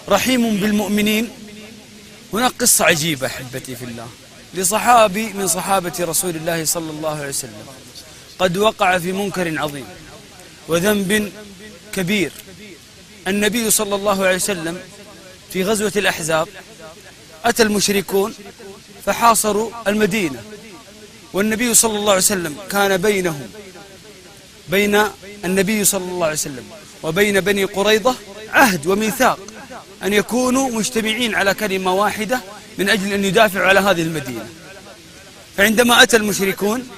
رحيم بالمؤمنين. هناك قصة عجيبة أحبتي في الله لصحابي من صحابة رسول الله صلى الله عليه وسلم قد وقع في منكر عظيم وذنب كبير. النبي صلى الله عليه وسلم في غزوة الأحزاب أتى المشركون فحاصروا المدينة، والنبي صلى الله عليه وسلم كان بين النبي صلى الله عليه وسلم وبين بني قريظة عهد وميثاق أن يكونوا مجتمعين على كلمة واحدة من أجل أن يدافعوا على هذه المدينة. فعندما أتى المشركون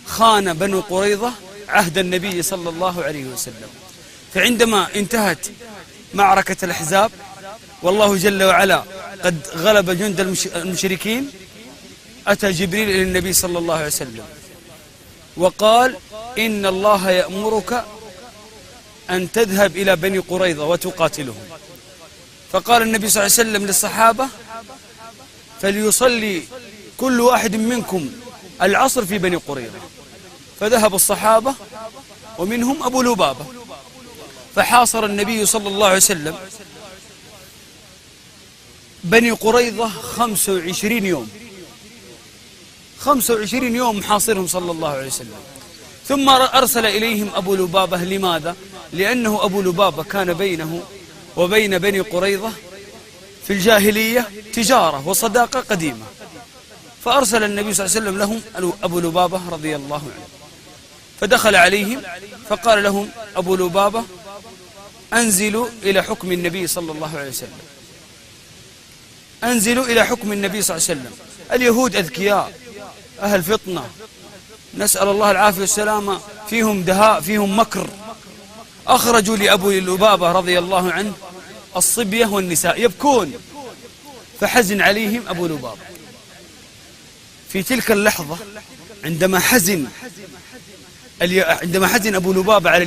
خان بنو قريظة عهد النبي صلى الله عليه وسلم. فعندما انتهت معركة الأحزاب والله جل وعلا قد غلب جند المشركين، أتى جبريل إلى النبي صلى الله عليه وسلم وقال: إن الله يأمرك أن تذهب إلى بني قريظة وتقاتلهم. فقال النبي صلى الله عليه وسلم للصحابة: فليصلي كل واحد منكم العصر في بني قريظة. فذهب الصحابة ومنهم أبو لبابة، فحاصر النبي صلى الله عليه وسلم بني قريظة 25 يوم، 25 يوم محاصرهم صلى الله عليه وسلم. ثم أرسل إليهم أبو لبابة. لماذا؟ لأنه أبو لبابة كان بينه وبين بني قريظة في الجاهلية تجارة وصداقة قديمة. فأرسل النبي صلى الله عليه وسلم لهم أبو لبابة رضي الله عنه، فدخل عليهم فقال لهم أبو لبابة: أنزلوا إلى حكم النبي صلى الله عليه وسلم، أنزلوا إلى حكم النبي صلى الله عليه وسلم. اليهود أذكياء أهل فطنة، نسأل الله العافية والسلامة، فيهم دهاء فيهم مكر. أخرجوا لأبو لبابة رضي الله عنه الصبية والنساء يبكون، فحزن عليهم أبو لبابة. في تلك اللحظة عندما حزن أبو لبابة على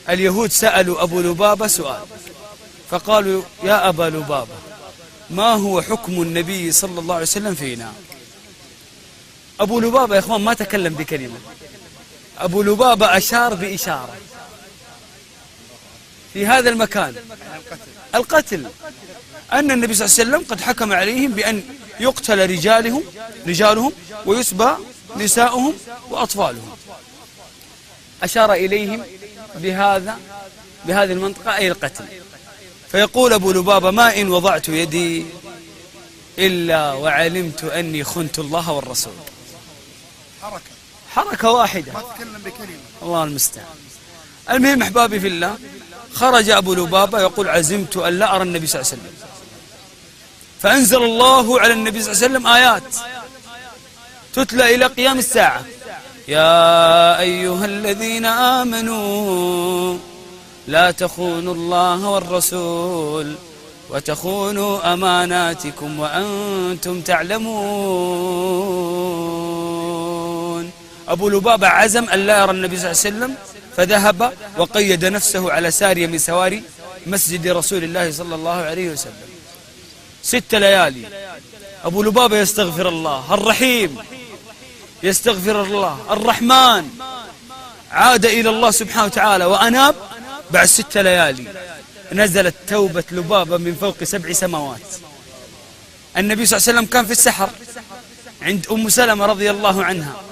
اليهود سألوا أبو لبابة سؤال، فقالوا: يا أبا لبابة، ما هو حكم النبي صلى الله عليه وسلم فينا؟ أبو لبابة يا إخوان ما تكلم بكلمة، أبو لبابة أشار بإشارة في هذا المكان، القتل، أن النبي صلى الله عليه وسلم قد حكم عليهم بأن يقتل رجالهم ويسبى نساؤهم وأطفالهم. أشار إليهم بهذه المنطقة أي القتل. فيقول أبو لبابة: ما إن وضعت يدي إلا وعلمت أني خنت الله والرسول. حركة واحدة ما تكلم بكلمة، الله المستعان. المهم أحبابي في الله، خرج أبو لبابة يقول: عزمت أن لا أرى النبي صلى الله عليه وسلم. فأنزل الله على النبي صلى الله عليه وسلم آيات تتلى إلى قيام الساعة: يا أيها الذين آمنوا لا تخونوا الله والرسول وتخونوا أماناتكم وأنتم تعلمون. أبو لبابة عزم أن لا يرى النبي صلى الله عليه وسلم، فذهب وقيد نفسه على سارية من سواري مسجد رسول الله صلى الله عليه وسلم. 6 ليالي أبو لبابة يستغفر الله الرحيم، يستغفر الله الرحمن، عاد إلى الله سبحانه وتعالى وأناب. بعد 6 ليالي نزلت توبة لبابة من فوق 7 سماوات. النبي صلى الله عليه وسلم كان في السحر عند أم سلمة رضي الله عنها،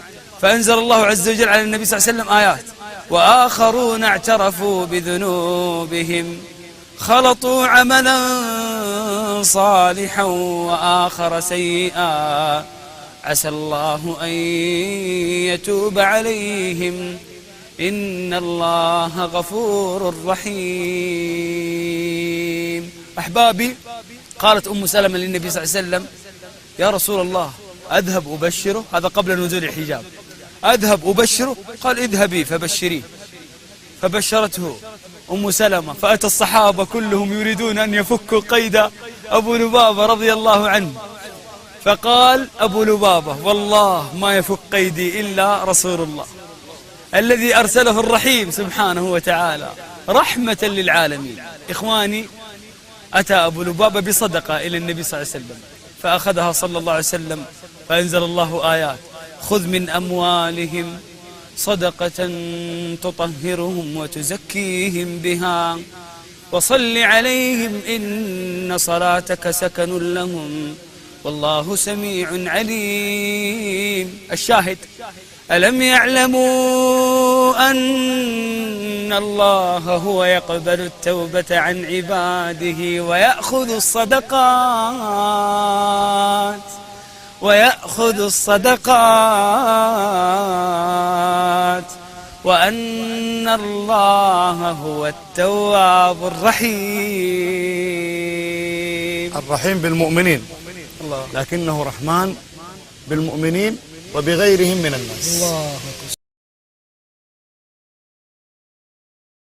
فأنزل الله عز وجل على النبي صلى الله عليه وسلم آيات: وآخرون اعترفوا بذنوبهم خلطوا عملا صالحا وآخر سيئا عسى الله أن يتوب عليهم إن الله غفور رحيم. أحبابي، قالت أم سلمة للنبي صلى الله عليه وسلم: يا رسول الله، أذهب أبشره؟ هذا قبل نزول الحجاب. أذهب أبشره؟ قال: اذهبي فبشريه. فبشرته أم سلمة، فأتى الصحابة كلهم يريدون أن يفكوا قيد أبو لبابة رضي الله عنه. فقال أبو لبابة: والله ما يفك قيدي إلا رسول الله الذي أرسله الرحيم سبحانه وتعالى رحمة للعالمين. إخواني، أتى أبو لبابة بصدقة إلى النبي صلى الله عليه وسلم، فأخذها صلى الله عليه وسلم، فأنزل الله آيات: خذ من أموالهم صدقة تطهرهم وتزكيهم بها وصل عليهم إن صلاتك سكن لهم والله سميع عليم. الشاهد: ألم يعلموا أن الله هو يقبل التوبة عن عباده ويأخذ الصدقات وأن الله هو التواب الرحيم. الرحيم بالمؤمنين، لكنه رحمن بالمؤمنين وبغيرهم من الناس.